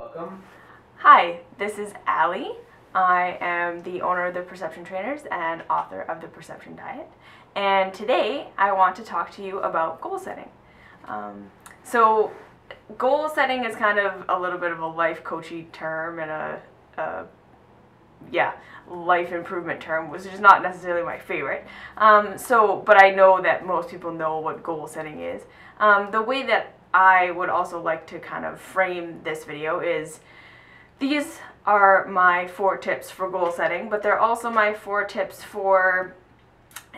Welcome. Hi, this is Allie. I am the owner of the Perception Trainers and author of the Perception Diet. And today I want to talk to you about goal setting. So, goal setting is kind of a little bit of a life coachy term and a life improvement term, which is not necessarily my favorite. But I know that most people know what goal setting is. The way that I would also like to kind of frame this video is these are my 4 tips for goal setting, but they're also my 4 tips for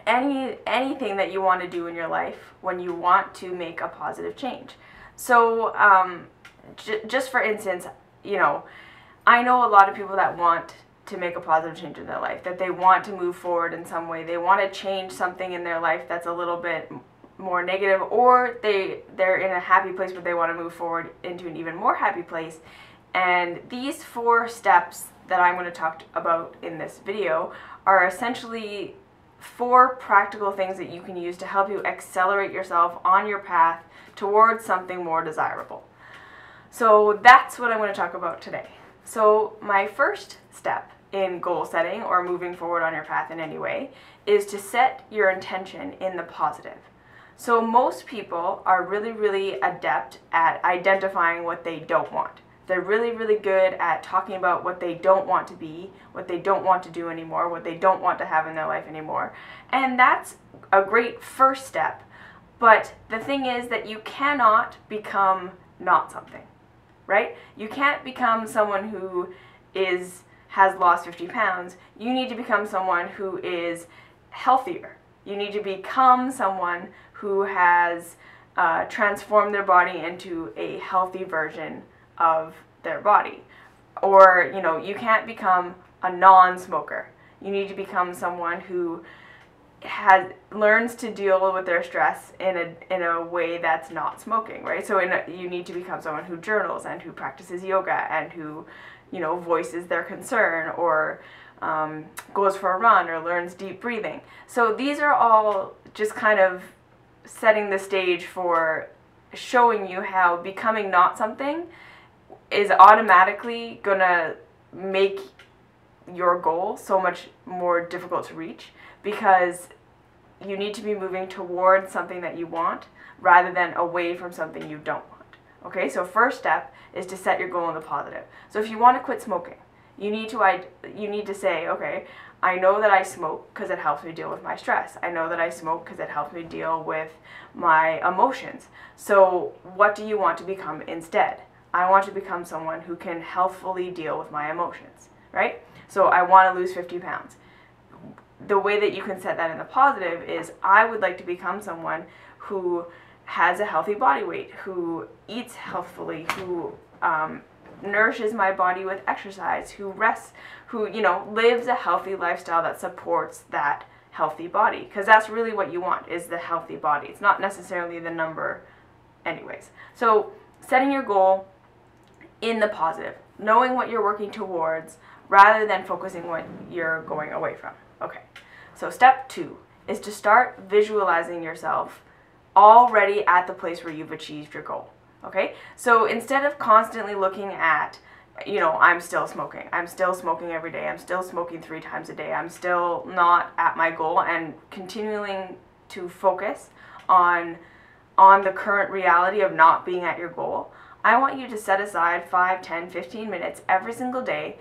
anything that you want to do in your life when you want to make a positive change. So, just for instance, I know a lot of people that want to make a positive change in their life, that they want to move forward in some way. They want to change something in their life that's a little bit more negative, or they're in a happy place but they want to move forward into an even more happy place. And these 4 steps that I'm going to talk about in this video are essentially 4 practical things that you can use to help you accelerate yourself on your path towards something more desirable. So that's what I'm going to talk about today. So my first step in goal setting, or moving forward on your path in any way, is to set your intention in the positive. So most people are really adept at identifying what they don't want. They're really good at talking about what they don't want to be, what they don't want to do anymore, what they don't want to have in their life anymore. And that's a great first step. But the thing is that you cannot become not something, right? You can't become someone who has lost 50 pounds. You need to become someone who is healthier. You need to become someone who has transformed their body into a healthy version of their body. Or, you can't become a non-smoker. You need to become someone who learns to deal with their stress in a way that's not smoking, right? So you need to become someone who journals and who practices yoga and who, voices their concern, or goes for a run, or learns deep breathing. So these are all just kind of setting the stage for showing you how becoming not something is automatically gonna make your goal so much more difficult to reach, because you need to be moving towards something that you want rather than away from something you don't want. Okay, so first step is to set your goal in the positive. So if you want to quit smoking, you need to say, okay, I know that I smoke because it helps me deal with my stress. I know that I smoke because it helps me deal with my emotions. So what do you want to become instead? I want to become someone who can healthfully deal with my emotions, right? So I want to lose 50 pounds. The way that you can set that in the positive is, I would like to become someone who has a healthy body weight, who eats healthfully, who nourishes my body with exercise, who rests, who lives a healthy lifestyle that supports that healthy body. Because that's really what you want, is the healthy body. It's not necessarily the number anyways. So setting your goal in the positive, knowing what you're working towards rather than focusing what you're going away from. Okay, so step 2 is to start visualizing yourself already at the place where you've achieved your goal. Okay, so instead of constantly looking at, I'm still smoking every day, I'm still smoking 3 times a day, I'm still not at my goal, and continuing to focus on the current reality of not being at your goal, I want you to set aside 5, 10, 15 minutes every single day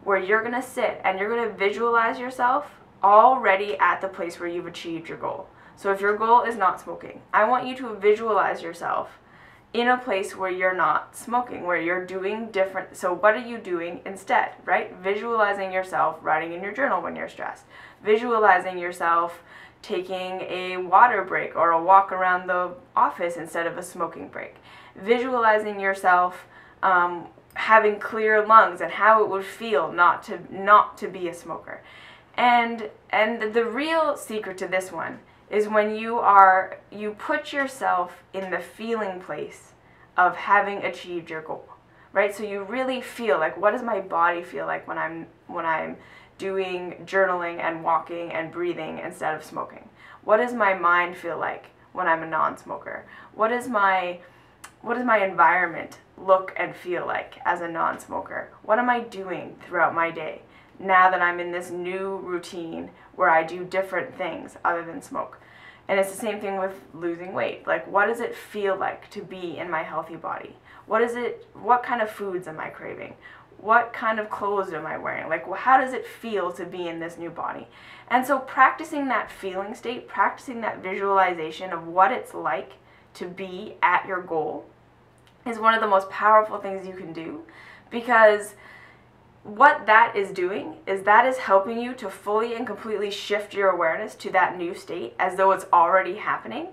where you're going to sit and you're going to visualize yourself already at the place where you've achieved your goal. So if your goal is not smoking, I want you to visualize yourself in a place where you're not smoking, where you're doing different. So what are you doing instead, right? Visualizing yourself writing in your journal when you're stressed. Visualizing yourself taking a water break or a walk around the office instead of a smoking break. Visualizing yourself having clear lungs and how it would feel not to be a smoker. And the real secret to this one is when you put yourself in the feeling place of having achieved your goal, right? So you really feel like, what does my body feel like when I'm doing journaling and walking and breathing instead of smoking? What does my mind feel like when I'm a non-smoker? What is my what does my environment look and feel like as a non-smoker? What am I doing throughout my day now that I'm in this new routine where I do different things other than smoke? And it's the same thing with losing weight. Like, what does it feel like to be in my healthy body? What kind of foods am I craving? What kind of clothes am I wearing? Like, how does it feel to be in this new body? And so practicing that feeling state, practicing that visualization of what it's like to be at your goal is one of the most powerful things you can do, because what that is doing is that is helping you to fully and completely shift your awareness to that new state as though it's already happening.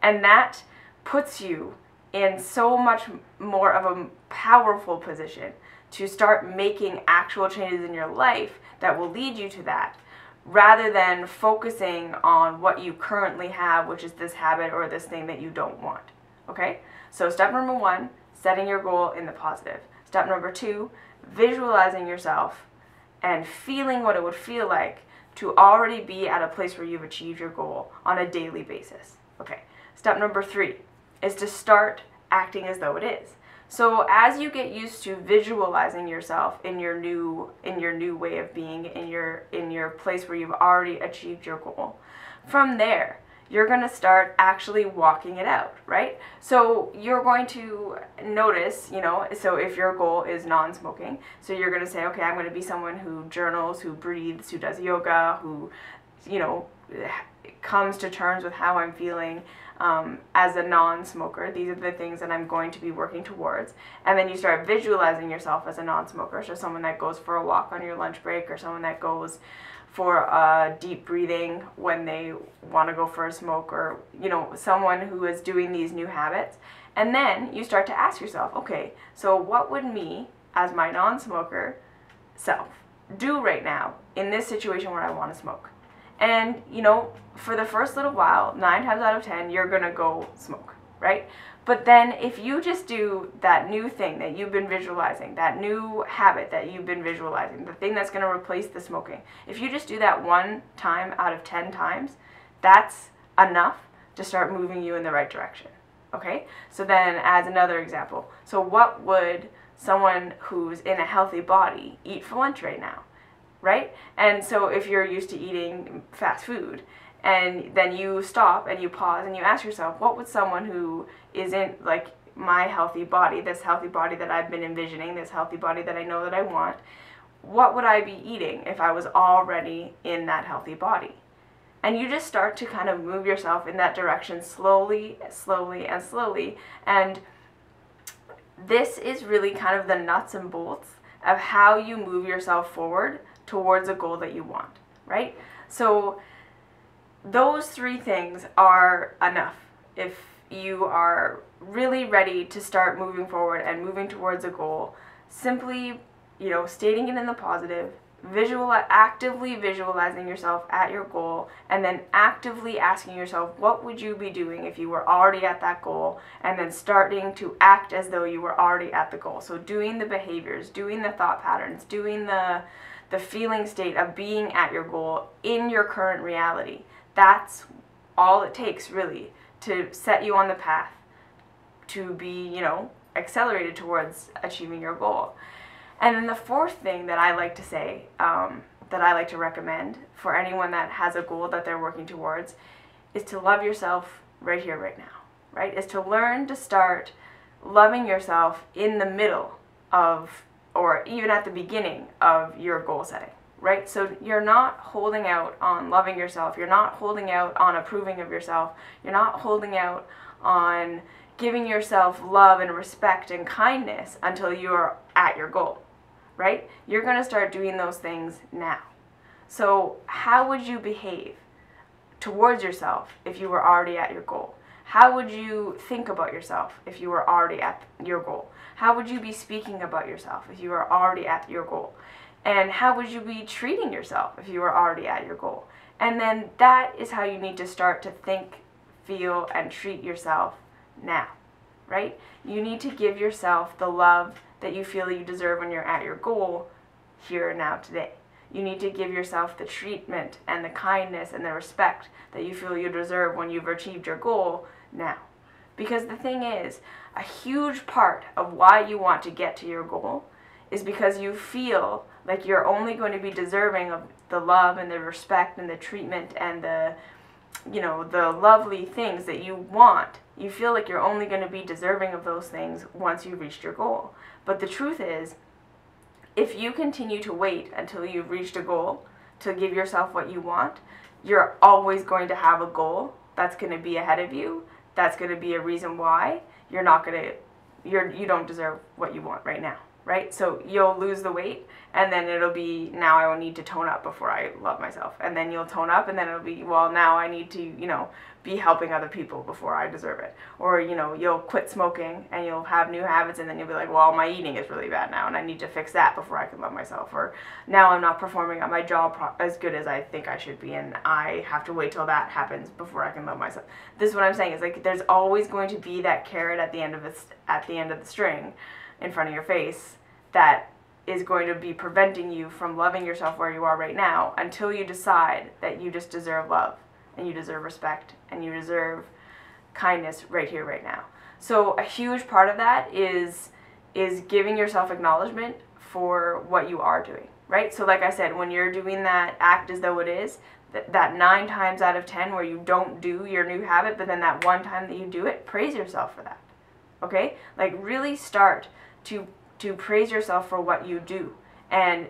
And that puts you in so much more of a powerful position to start making actual changes in your life that will lead you to that, rather than focusing on what you currently have, which is this habit or this thing that you don't want. Okay? So step number 1, setting your goal in the positive. Step number 2, visualizing yourself and feeling what it would feel like to already be at a place where you've achieved your goal on a daily basis. Okay. Step number 3 is to start acting as though it is. So as you get used to visualizing yourself in your new way of being, in your place where you've already achieved your goal, from there you're going to start actually walking it out, right? So you're going to notice, so if your goal is non-smoking, so you're going to say, okay, I'm going to be someone who journals, who breathes, who does yoga, who, comes to terms with how I'm feeling as a non-smoker. These are the things that I'm going to be working towards. And then you start visualizing yourself as a non-smoker, so someone that goes for a walk on your lunch break, or someone that goes for deep breathing when they want to go for a smoke, or someone who is doing these new habits. And then you start to ask yourself, okay, so what would me as my non-smoker self do right now in this situation where I want to smoke? And for the first little while, 9 times out of 10 you're gonna go smoke, right? But then if you just do that new thing that you've been visualizing, that new habit that you've been visualizing, the thing that's going to replace the smoking, if you just do that 1 time out of 10 times, that's enough to start moving you in the right direction. Okay? So then as another example, so what would someone who's in a healthy body eat for lunch right now? Right? And so if you're used to eating fast food, and then you stop and you pause and you ask yourself, what would someone who isn't like my healthy body, this healthy body that I've been envisioning, this healthy body that I know that I want, what would I be eating if I was already in that healthy body? And you just start to kind of move yourself in that direction slowly, slowly, and slowly. And this is really kind of the nuts and bolts of how you move yourself forward towards a goal that you want, right? So those 3 things are enough if you are really ready to start moving forward and moving towards a goal. Simply, stating it in the positive, actively visualizing yourself at your goal, and then actively asking yourself, what would you be doing if you were already at that goal, and then starting to act as though you were already at the goal. So doing the behaviors, doing the thought patterns, doing the feeling state of being at your goal in your current reality. That's all it takes, really, to set you on the path to be, accelerated towards achieving your goal. And then the 4th thing that I like to say, that I like to recommend for anyone that has a goal that they're working towards, is to love yourself right here, right now, right? Is to learn to start loving yourself in the middle of, or even at the beginning of your goal setting. Right? So you're not holding out on loving yourself. You're not holding out on approving of yourself. You're not holding out on giving yourself love and respect and kindness until you're at your goal. Right? You're going to start doing those things now. So how would you behave towards yourself if you were already at your goal? How would you think about yourself if you were already at your goal? How would you be speaking about yourself if you were already at your goal? And how would you be treating yourself if you were already at your goal? And then that is how you need to start to think, feel, and treat yourself now, right? You need to give yourself the love that you feel you deserve when you're at your goal here and now today. You need to give yourself the treatment and the kindness and the respect that you feel you deserve when you've achieved your goal now. Because the thing is, a huge part of why you want to get to your goal is because you feel like you're only going to be deserving of the love and the respect and the treatment and the, you know, the lovely things that you want. You feel like you're only going to be deserving of those things once you've reached your goal. But the truth is, if you continue to wait until you've reached a goal to give yourself what you want, you're always going to have a goal that's going to be ahead of you. That's going to be a reason why you don't deserve what you want right now, right? So you'll lose the weight, and then it'll be, now I will need to tone up before I love myself. And then you'll tone up, and then it'll be, well, now I need to, you know, be helping other people before I deserve it. Or, you know, you'll quit smoking and you'll have new habits, and then you'll be like, well, my eating is really bad now and I need to fix that before I can love myself. Or now I'm not performing at my job as good as I think I should be, and I have to wait till that happens before I can love myself. This is what I'm saying, is like there's always going to be that carrot at the end of the string in front of your face that is going to be preventing you from loving yourself where you are right now, until you decide that you just deserve love and you deserve respect and you deserve kindness right here, right now. So a huge part of that is giving yourself acknowledgement for what you are doing, right? So like I said, when you're doing that act as though it is, that 9 times out of 10 where you don't do your new habit, but then that one time that you do it, praise yourself for that, okay? Like really start to praise yourself for what you do, and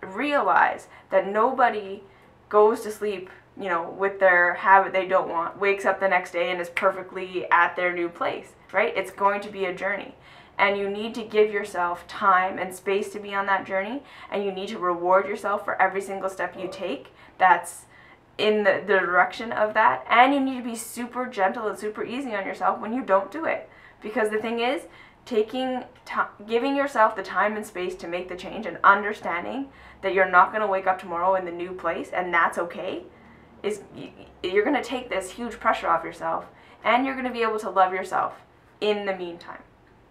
realize that nobody goes to sleep, you know, with their habit they don't want, wakes up the next day and is perfectly at their new place, right? It's going to be a journey, and you need to give yourself time and space to be on that journey, and you need to reward yourself for every single step you take that's in the direction of that, and you need to be super gentle and super easy on yourself when you don't do it. Because the thing is, giving yourself the time and space to make the change, and understanding that you're not going to wake up tomorrow in the new place, and that's okay, is you're going to take this huge pressure off yourself, and you're going to be able to love yourself in the meantime.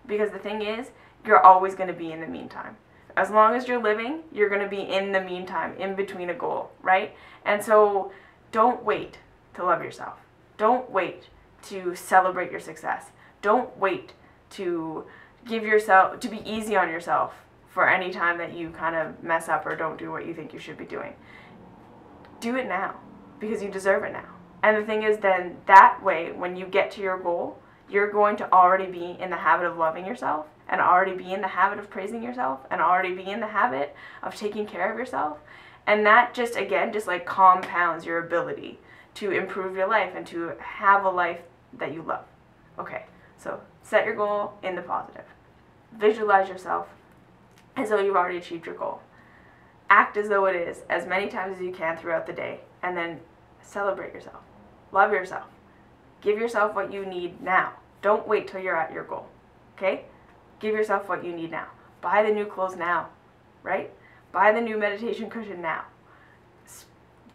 Because the thing is, you're always going to be in the meantime. As long as you're living, you're going to be in the meantime, in between a goal, right? And so don't wait to love yourself. Don't wait to celebrate your success. Don't wait to be easy on yourself for any time that you kind of mess up or don't do what you think you should be doing. Do it now, because you deserve it now. And the thing is, then that way, when you get to your goal, you're going to already be in the habit of loving yourself, and already be in the habit of praising yourself, and already be in the habit of taking care of yourself. And that just, again, just like compounds your ability to improve your life and to have a life that you love. Okay, so set your goal in the positive. Visualize yourself as though you've already achieved your goal. Act as though it is as many times as you can throughout the day, and then celebrate yourself. Love yourself. Give yourself what you need now. Don't wait till you're at your goal, okay? Give yourself what you need now. Buy the new clothes now, right? Buy the new meditation cushion now.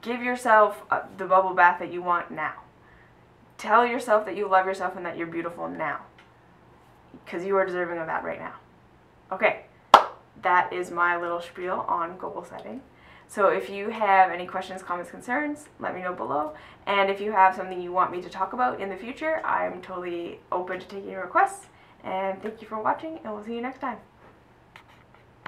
Give yourself the bubble bath that you want now. Tell yourself that you love yourself and that you're beautiful now, because you are deserving of that right now. Okay, that is my little spiel on goal setting. So if you have any questions, comments, concerns, let me know below. And if you have something you want me to talk about in the future, I'm totally open to taking requests. And thank you for watching, and we'll see you next time.